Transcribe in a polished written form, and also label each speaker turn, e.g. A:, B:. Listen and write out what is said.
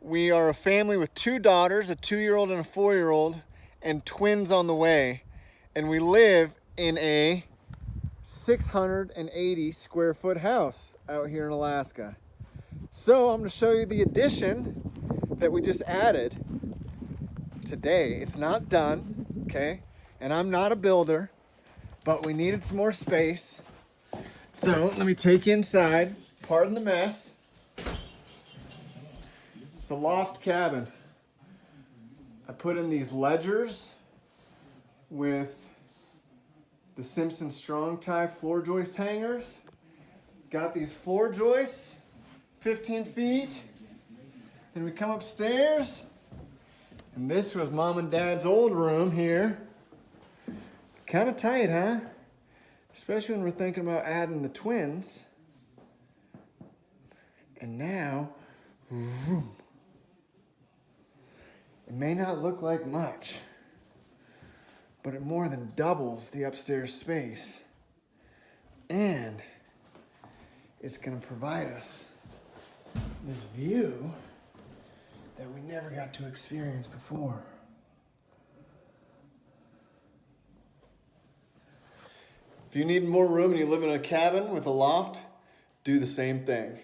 A: We are a family with 2 daughters, a 2-year-old and a 4-year-old, and twins on the way. And we live in a 680 square foot house out here in Alaska. So I'm going to show you the addition that we just added today. It's not done, okay? And I'm not a builder, but we needed some more space. So let me take you inside. Pardon the mess. It's a loft cabin. I put in these ledgers with the Simpson Strong Tie floor joist hangers. Got these floor joists, 15 feet. Then we come upstairs, and this was Mom and Dad's old room here. Kind of tight, huh? Especially when we're thinking about adding the twins. And now, vroom. It may not look like much, but it more than doubles the upstairs space. And it's going to provide us this view that we never got to experience before. If you need more room and you live in a cabin with a loft, do the same thing.